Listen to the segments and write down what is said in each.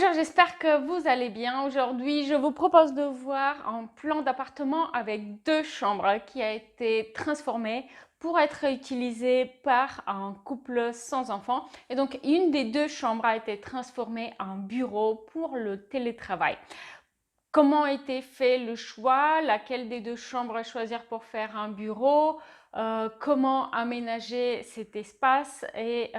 Bonjour, j'espère que vous allez bien. Aujourd'hui, je vous propose de voir un plan d'appartement avec deux chambres qui a été transformé pour être utilisé par un couple sans enfants. Et donc, une des deux chambres a été transformée en bureau pour le télétravail. Comment a été fait le choix? Laquelle des deux chambres choisir pour faire un bureau? Comment aménager cet espace et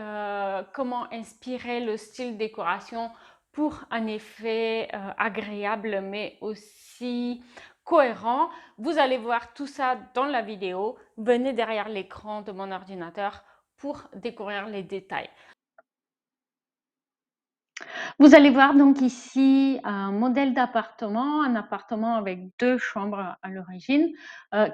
comment inspirer le style décoration pour un effet agréable mais aussi cohérent. Vous allez voir tout ça dans la vidéo. Venez derrière l'écran de mon ordinateur pour découvrir les détails. Vous allez voir donc ici un modèle d'appartement, un appartement avec deux chambres à l'origine,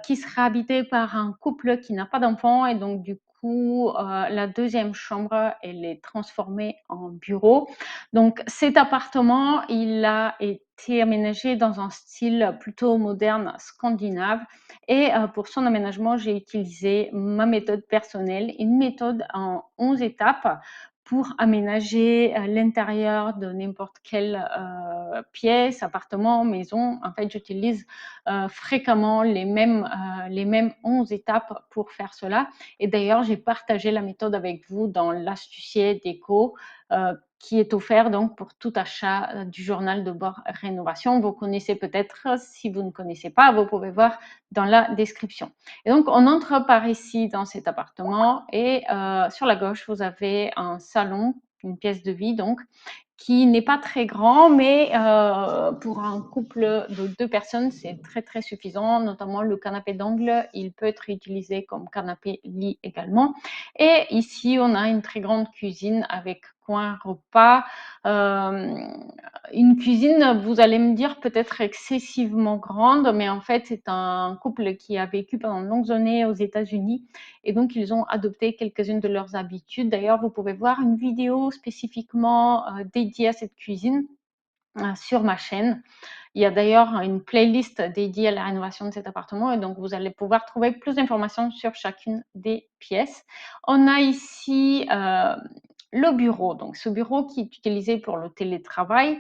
qui sera habité par un couple qui n'a pas d'enfant et donc du coup, la deuxième chambre, elle est transformée en bureau. Donc cet appartement, il a été aménagé dans un style plutôt moderne scandinave et pour son aménagement, j'ai utilisé ma méthode personnelle, une méthode en 11 étapes pour aménager l'intérieur de n'importe quelle pièce, appartement, maison. En fait, j'utilise fréquemment les mêmes 11 étapes pour faire cela. Et d'ailleurs, j'ai partagé la méthode avec vous dans l'astucier déco qui est offert donc pour tout achat du journal de bord rénovation. Vous connaissez peut-être, si vous ne connaissez pas, vous pouvez voir dans la description. Et donc, on entre par ici dans cet appartement et sur la gauche, vous avez un salon, une pièce de vie donc, qui n'est pas très grand, mais pour un couple de deux personnes, c'est très très suffisant, notamment le canapé d'angle, il peut être utilisé comme canapé lit également. Et ici, on a une très grande cuisine avec coin repas. Une cuisine, vous allez me dire, peut-être excessivement grande, mais en fait, c'est un couple qui a vécu pendant de longues années aux États-Unis et donc ils ont adopté quelques-unes de leurs habitudes. D'ailleurs, vous pouvez voir une vidéo spécifiquement dédiée à cette cuisine sur ma chaîne. Il y a d'ailleurs une playlist dédiée à la rénovation de cet appartement et donc vous allez pouvoir trouver plus d'informations sur chacune des pièces. On a ici le bureau, donc ce bureau qui est utilisé pour le télétravail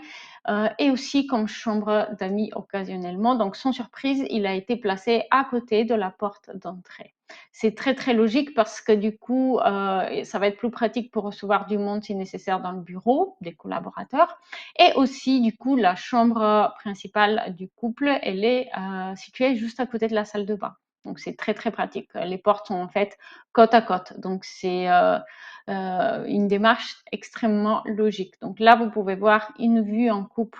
et aussi comme chambre d'amis occasionnellement. Donc sans surprise, il a été placé à côté de la porte d'entrée. C'est très très logique parce que du coup, ça va être plus pratique pour recevoir du monde si nécessaire dans le bureau, des collaborateurs. Et aussi, du coup, la chambre principale du couple, elle est située juste à côté de la salle de bain. Donc, c'est très, très pratique. Les portes sont en fait côte à côte. Donc, c'est une démarche extrêmement logique. Donc là, vous pouvez voir une vue en coupe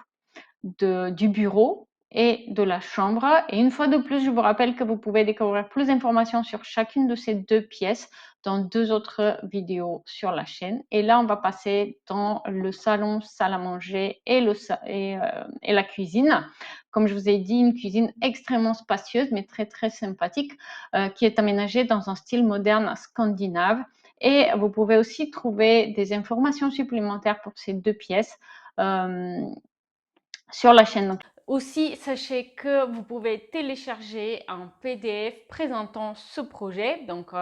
du bureau et de la chambre. Et une fois de plus, je vous rappelle que vous pouvez découvrir plus d'informations sur chacune de ces deux pièces dans deux autres vidéos sur la chaîne. Et là, on va passer dans le salon, salle à manger et la cuisine. Comme je vous ai dit, une cuisine extrêmement spacieuse, mais très, très sympathique, qui est aménagée dans un style moderne scandinave. Et vous pouvez aussi trouver des informations supplémentaires pour ces deux pièces sur la chaîne. Aussi, sachez que vous pouvez télécharger un PDF présentant ce projet, donc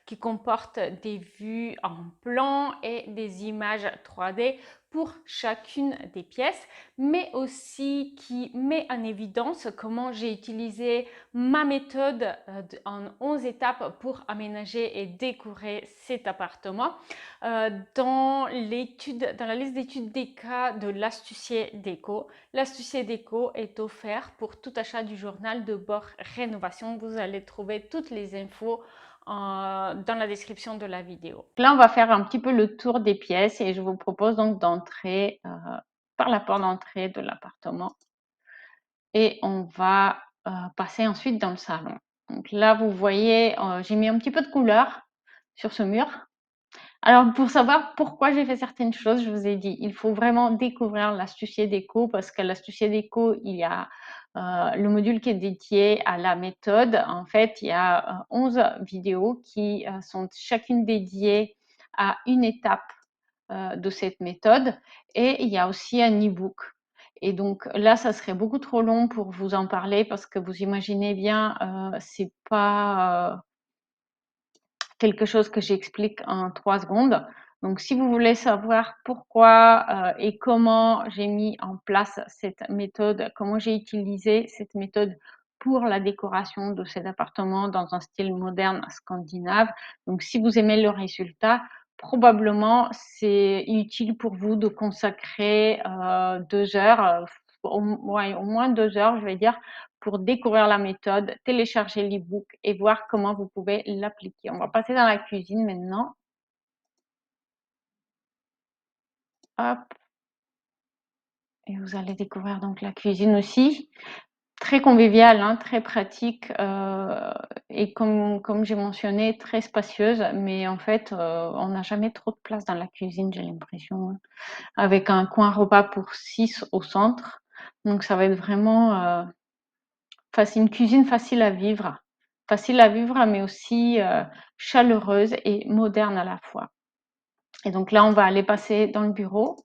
qui comporte des vues en plan et des images 3D pour chacune des pièces, mais aussi qui met en évidence comment j'ai utilisé ma méthode en 11 étapes pour aménager et décorer cet appartement dans la liste d'études des cas de l'astucier déco. L'astucier déco est offert pour tout achat du journal de bord rénovation. Vous allez trouver toutes les infos dans la description de la vidéo. Là, on va faire un petit peu le tour des pièces et je vous propose donc d'entrer par la porte d'entrée de l'appartement et on va passer ensuite dans le salon. Donc là, vous voyez, j'ai mis un petit peu de couleur sur ce mur. Alors, pour savoir pourquoi j'ai fait certaines choses, je vous ai dit, il faut vraiment découvrir l'astucier déco parce qu'à l'astucier déco, il y a le module qui est dédié à la méthode. En fait, il y a 11 vidéos qui sont chacune dédiées à une étape de cette méthode et il y a aussi un e-book. Et donc là, ça serait beaucoup trop long pour vous en parler parce que vous imaginez bien, c'est pas quelque chose que j'explique en 3 secondes. Donc, si vous voulez savoir pourquoi et comment j'ai mis en place cette méthode, comment j'ai utilisé cette méthode pour la décoration de cet appartement dans un style moderne scandinave. Donc, si vous aimez le résultat, probablement c'est utile pour vous de consacrer 2 heures, ouais, au moins 2 heures, je vais dire, pour découvrir la méthode, télécharger l'e-book et voir comment vous pouvez l'appliquer. On va passer dans la cuisine maintenant. Hop, et vous allez découvrir donc la cuisine aussi. Très conviviale, hein, très pratique et comme j'ai mentionné, très spacieuse. Mais en fait, on n'a jamais trop de place dans la cuisine, j'ai l'impression, hein, avec un coin repas pour 6 au centre. Donc ça va être vraiment une cuisine facile à vivre, mais aussi chaleureuse et moderne à la fois. Et donc là, on va aller passer dans le bureau.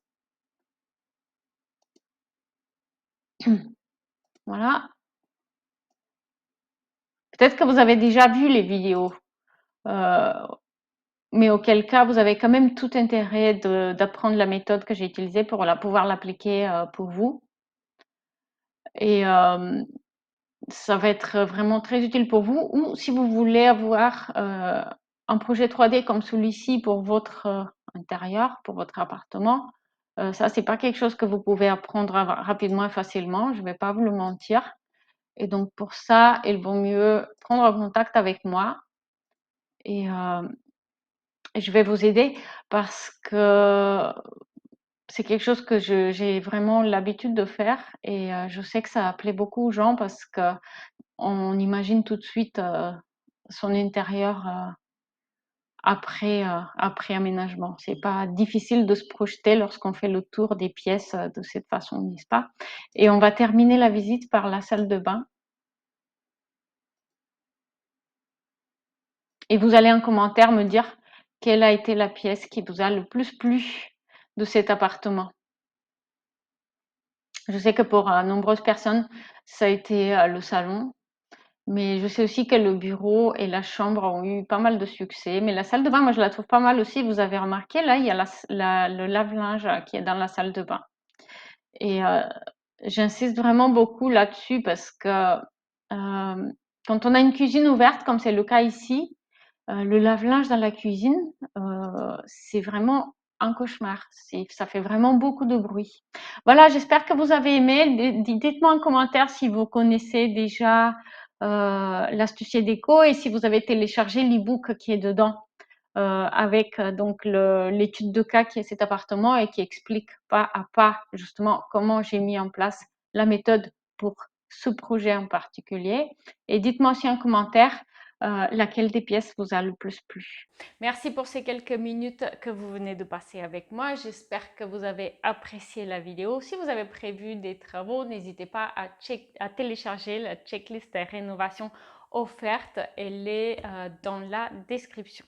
Voilà. Peut-être que vous avez déjà vu les vidéos, euh, mais auquel cas, vous avez quand même tout intérêt d'apprendre la méthode que j'ai utilisée pour pouvoir l'appliquer pour vous. Et ça va être vraiment très utile pour vous. Ou si vous voulez avoir un projet 3D comme celui-ci pour votre intérieur, pour votre appartement, ça, c'est pas quelque chose que vous pouvez apprendre rapidement et facilement, je ne vais pas vous le mentir. Et donc, pour ça, il vaut mieux prendre contact avec moi et je vais vous aider parce que c'est quelque chose que j'ai vraiment l'habitude de faire et je sais que ça plaît beaucoup aux gens parce qu'on imagine tout de suite son intérieur après aménagement. C'est pas difficile de se projeter lorsqu'on fait le tour des pièces de cette façon, n'est-ce pas? Et on va terminer la visite par la salle de bain. Et vous allez en commentaire me dire quelle a été la pièce qui vous a le plus plu de cet appartement. Je sais que pour nombreuses personnes, ça a été le salon, mais je sais aussi que le bureau et la chambre ont eu pas mal de succès. Mais la salle de bain, moi, je la trouve pas mal aussi. Vous avez remarqué, là, il y a le lave-linge qui est dans la salle de bain. Et j'insiste vraiment beaucoup là-dessus parce que quand on a une cuisine ouverte, comme c'est le cas ici, le lave-linge dans la cuisine, c'est vraiment un cauchemar. Ça fait vraiment beaucoup de bruit. Voilà, j'espère que vous avez aimé. Dites-moi en commentaire si vous connaissez déjà l'astucier déco et si vous avez téléchargé l'e-book qui est dedans avec donc l'étude de cas qui est cet appartement et qui explique pas à pas justement comment j'ai mis en place la méthode pour ce projet en particulier. Et dites-moi aussi en commentaire laquelle des pièces vous a le plus plu. Merci pour ces quelques minutes que vous venez de passer avec moi. J'espère que vous avez apprécié la vidéo. Si vous avez prévu des travaux, n'hésitez pas à télécharger la checklist des rénovations offerte. Elle est dans la description.